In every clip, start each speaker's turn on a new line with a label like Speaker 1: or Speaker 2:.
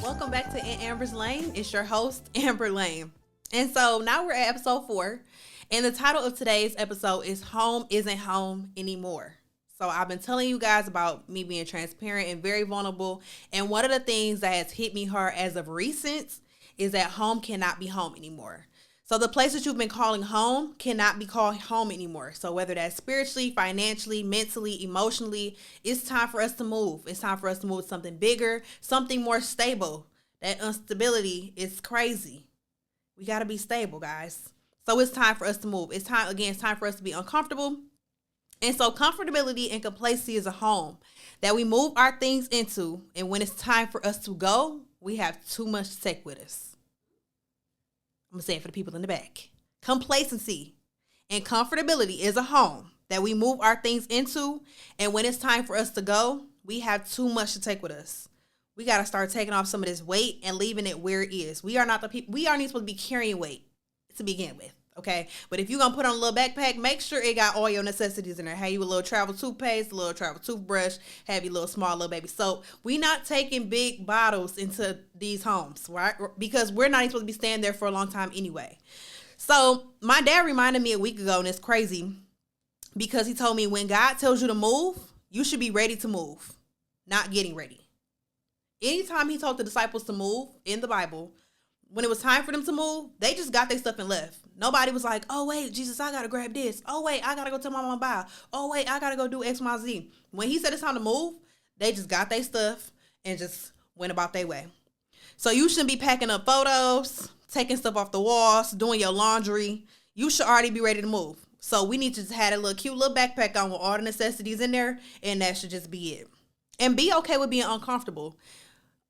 Speaker 1: Welcome back to In Amber's Lane. It's your host, Amber Lane. And so now we're at episode 4. And the title of today's episode is Home Isn't Home Anymore. So I've been telling you guys about me being transparent and very vulnerable. And one of the things that has hit me hard as of recent is that home cannot be home anymore. So the place that you've been calling home cannot be called home anymore. So whether that's spiritually, financially, mentally, emotionally, it's time for us to move. It's time for us to move to something bigger, something more stable. That instability is crazy. We got to be stable, guys. So it's time for us to move. It's time for us to be uncomfortable. And so comfortability and complacency is a home that we move our things into. And when it's time for us to go, we have too much to take with us. I'm going to say it for the people in the back. Complacency and comfortability is a home that we move our things into. And when it's time for us to go, we have too much to take with us. We got to start taking off some of this weight and leaving it where it is. We are not the people. We aren't even supposed to be carrying weight to begin with. Okay. But if you're going to put on a little backpack, make sure it got all your necessities in there. Have you a little travel toothpaste, a little travel toothbrush, have you a little small little baby soap. We not taking big bottles into these homes, right? Because we're not even supposed to be staying there for a long time anyway. So my dad reminded me a week ago, and it's crazy because he told me when God tells you to move, you should be ready to move, not getting ready. Anytime he told the disciples to move in the Bible, when it was time for them to move, they just got their stuff and left. Nobody was like, oh, wait, Jesus, I got to grab this. Oh, wait, I got to go tell my mom bye. Oh, wait, I got to go do X, Y, Z. When he said it's time to move, they just got their stuff and just went about their way. So you shouldn't be packing up photos, taking stuff off the walls, doing your laundry. You should already be ready to move. So we need to just have a little cute little backpack on with all the necessities in there, and that should just be it. And be okay with being uncomfortable.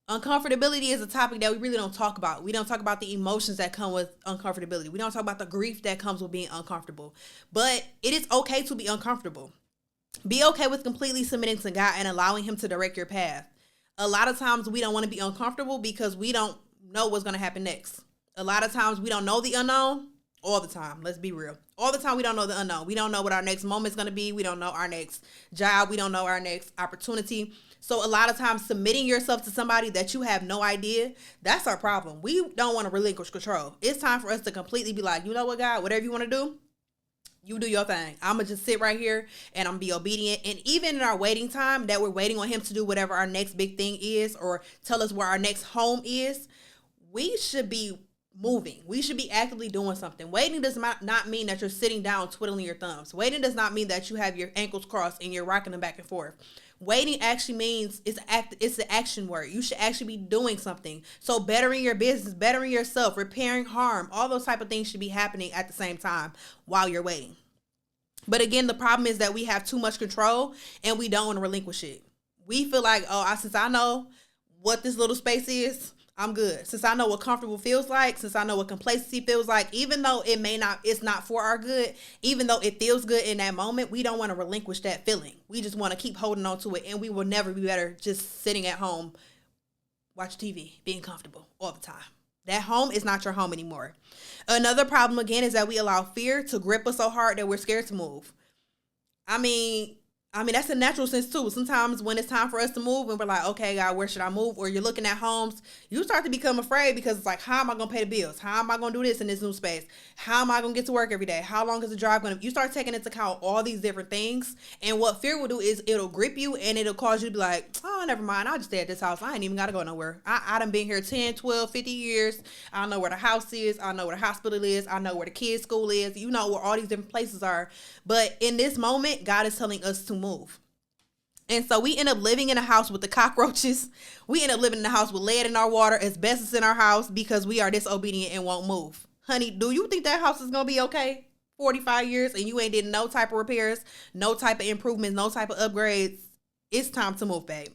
Speaker 1: Uncomfortability is a topic that we really don't talk about. We don't talk about the emotions that come with uncomfortability. We don't talk about the grief that comes with being uncomfortable. But it is okay to be uncomfortable. Be okay with completely submitting to God and allowing him to direct your path. A lot of times we don't want to be uncomfortable because we don't know what's going to happen next. A lot of times we don't know the unknown all the time. Let's be real. All the time we don't know the unknown. We don't know what our next moment is going to be. We don't know our next job. We don't know our next opportunity. So a lot of times submitting yourself to somebody that you have no idea, that's our problem. We don't want to relinquish control. It's time for us to completely be like, you know what, God, whatever you want to do, you do your thing. I'm going to just sit right here and I'm going to be obedient. And even in our waiting time that we're waiting on him to do whatever our next big thing is or tell us where our next home is, we should be moving. We should be actively doing something. Waiting does not mean that you're sitting down twiddling your thumbs. Waiting does not mean that you have your ankles crossed and you're rocking them back and forth. Waiting actually means it's an action word. You should actually be doing something. So bettering your business, bettering yourself, repairing harm, all those type of things should be happening at the same time while you're waiting. But again, the problem is that we have too much control and we don't want to relinquish it. We feel like, since I know what this little space is, I'm good. Since I know what comfortable feels like, since I know what complacency feels like, even though it's not for our good, even though it feels good in that moment, we don't want to relinquish that feeling. We just want to keep holding on to it, and we will never be better just sitting at home, watching TV, being comfortable all the time. That home is not your home anymore. Another problem, again, is that we allow fear to grip us so hard that we're scared to move. I mean, that's a natural sense too. Sometimes when it's time for us to move and we're like, okay, God, where should I move? Or you're looking at homes, you start to become afraid because it's like, how am I going to pay the bills? How am I going to do this in this new space? How am I going to get to work every day? How long is the drive going to? You start taking into account all these different things. And what fear will do is it'll grip you and it'll cause you to be like, oh, never mind. I'll just stay at this house. I ain't even got to go nowhere. I done been here 10, 12, 50 years. I know where the house is. I know where the hospital is. I know where the kids' school is. You know where all these different places are. But in this moment, God is telling us to move. And so we end up living in a house with the cockroaches. We end up living in a house with lead in our water, asbestos in our house because we are disobedient and won't move. Honey, do you think that house is going to be okay? 45 years and you ain't did no type of repairs, no type of improvements, no type of upgrades. It's time to move, babe.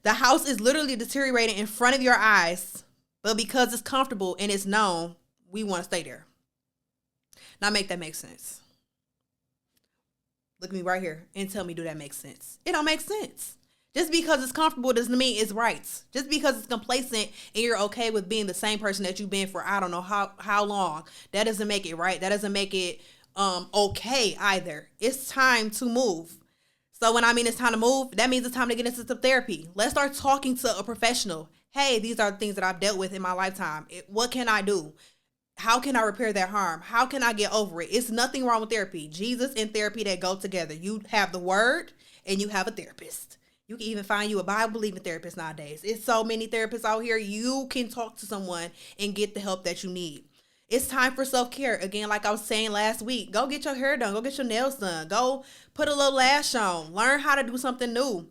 Speaker 1: The house is literally deteriorating in front of your eyes, but because it's comfortable and it's known, we want to stay there. Now make that make sense. Look at me right here and tell me, do that make sense? It don't make sense. Just because it's comfortable doesn't mean it's right. Just because it's complacent and you're okay with being the same person that you've been for I don't know how long, that doesn't make it right. That doesn't make it okay either. It's time to move. So when I mean it's time to move, that means it's time to get into some therapy. Let's start talking to a professional. Hey, these are the things that I've dealt with in my lifetime. What can I do? How can I repair that harm? How can I get over it? It's nothing wrong with therapy. Jesus and therapy, that go together. You have the word and you have a therapist. You can even find you a Bible-believing therapist nowadays. It's so many therapists out here. You can talk to someone and get the help that you need. It's time for self-care. Again, like I was saying last week, go get your hair done. Go get your nails done. Go put a little lash on. Learn how to do something new.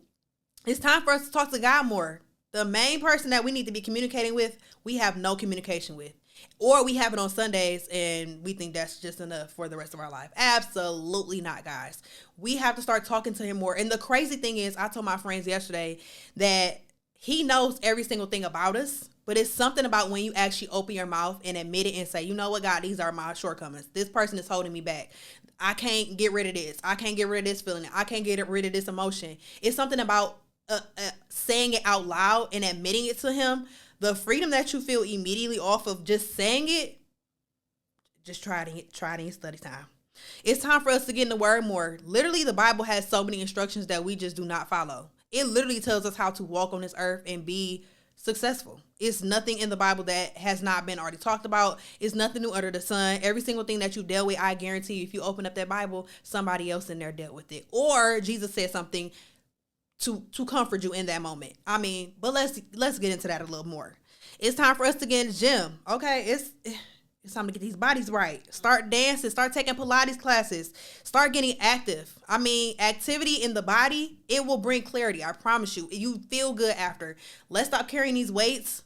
Speaker 1: It's time for us to talk to God more. The main person that we need to be communicating with, we have no communication with. Or we have it on Sundays and we think that's just enough for the rest of our life. Absolutely not, guys. We have to start talking to him more. And the crazy thing is, I told my friends yesterday that he knows every single thing about us. But it's something about when you actually open your mouth and admit it and say, you know what, God, these are my shortcomings. This person is holding me back. I can't get rid of this. I can't get rid of this feeling. I can't get rid of this emotion. It's something about saying it out loud and admitting it to him. The freedom that you feel immediately off of just saying it, just try it in study time. It's time for us to get in the word more. Literally, the Bible has so many instructions that we just do not follow. It literally tells us how to walk on this earth and be successful. It's nothing in the Bible that has not been already talked about. It's nothing new under the sun. Every single thing that you dealt with, I guarantee you, if you open up that Bible, somebody else in there dealt with it. Or Jesus said something to comfort you in that moment. I mean, but let's get into that a little more. It's time for us to get in the gym. Okay, it's time to get these bodies right. Start dancing. Start taking Pilates classes. Start getting active. I mean, activity in the body, it will bring clarity. I promise you. You feel good after. Let's stop carrying these weights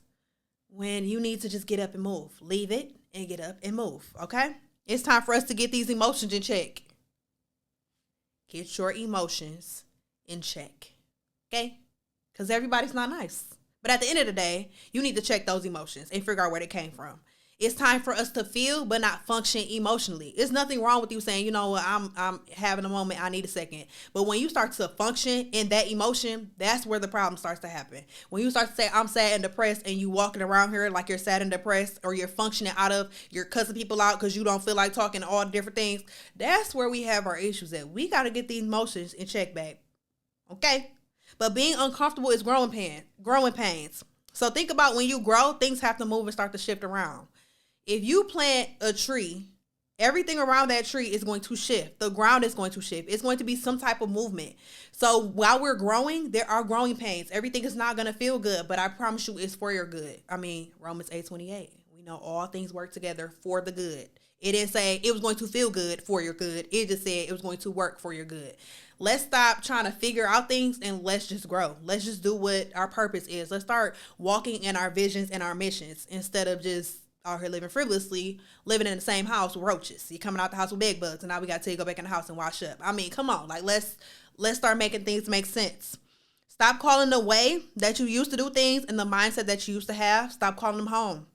Speaker 1: when you need to just get up and move. Leave it and get up and move. Okay? It's time for us to get these emotions in check. Get your emotions in check. Okay? Because everybody's not nice. But at the end of the day, you need to check those emotions and figure out where they came from. It's time for us to feel but not function emotionally. There's nothing wrong with you saying, you know what, I'm having a moment, I need a second. But when you start to function in that emotion, that's where the problem starts to happen. When you start to say, I'm sad and depressed, and you walking around here like you're sad and depressed, or you're functioning out of, you're cussing people out because you don't feel like talking all different things, that's where we have our issues at. We got to get these emotions in check, babe. Okay? But being uncomfortable is growing pains. So think about when you grow, things have to move and start to shift around. If you plant a tree, everything around that tree is going to shift. The ground is going to shift. It's going to be some type of movement. So while we're growing, there are growing pains. Everything is not going to feel good, but I promise you it's for your good. I mean, Romans 8:28. We know all things work together for the good. It didn't say it was going to feel good for your good. It just said it was going to work for your good. Let's stop trying to figure out things and let's just grow. Let's just do what our purpose is. Let's start walking in our visions and our missions instead of just out here living frivolously, living in the same house with roaches. You're coming out the house with bed bugs, and now we got to tell you go back in the house and wash up. I mean, come on. Like, let's start making things make sense. Stop calling the way that you used to do things and the mindset that you used to have. Stop calling them home.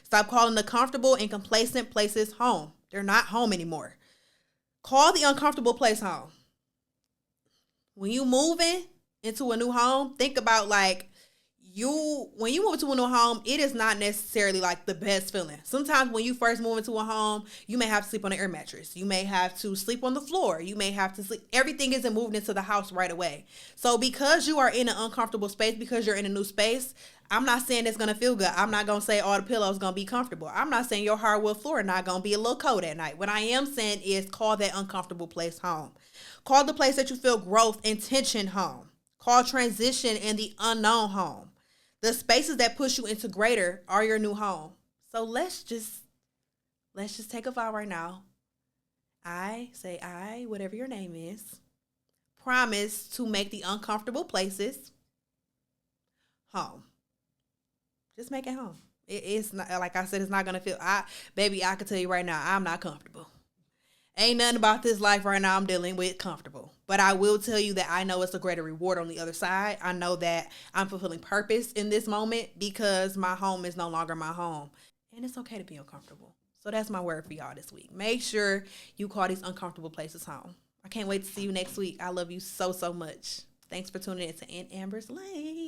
Speaker 1: Stop calling the comfortable and complacent places home. They're not home anymore. Call the uncomfortable place home. When you moving into a new home, think about like when you move into a new home, it is not necessarily like the best feeling. Sometimes when you first move into a home, you may have to sleep on an air mattress. You may have to sleep on the floor. You may have to sleep. Everything isn't moved into the house right away. So because you are in an uncomfortable space, because you're in a new space, I'm not saying it's going to feel good. I'm not going to say all the pillows going to be comfortable. I'm not saying your hardwood floor not going to be a little cold at night. What I am saying is call that uncomfortable place home. Call the place that you feel growth and tension home. Call transition and the unknown home. The spaces that push you into greater are your new home. So let's just take a vow right now. I, whatever your name is, promise to make the uncomfortable places home. Just make it home. It's not, like I said, it's not going to feel, I can tell you right now, I'm not comfortable. Ain't nothing about this life right now I'm dealing with comfortable. But I will tell you that I know it's a greater reward on the other side. I know that I'm fulfilling purpose in this moment because my home is no longer my home. And it's okay to be uncomfortable. So that's my word for y'all this week. Make sure you call these uncomfortable places home. I can't wait to see you next week. I love you so, so much. Thanks for tuning in to Aunt Amber's Lane.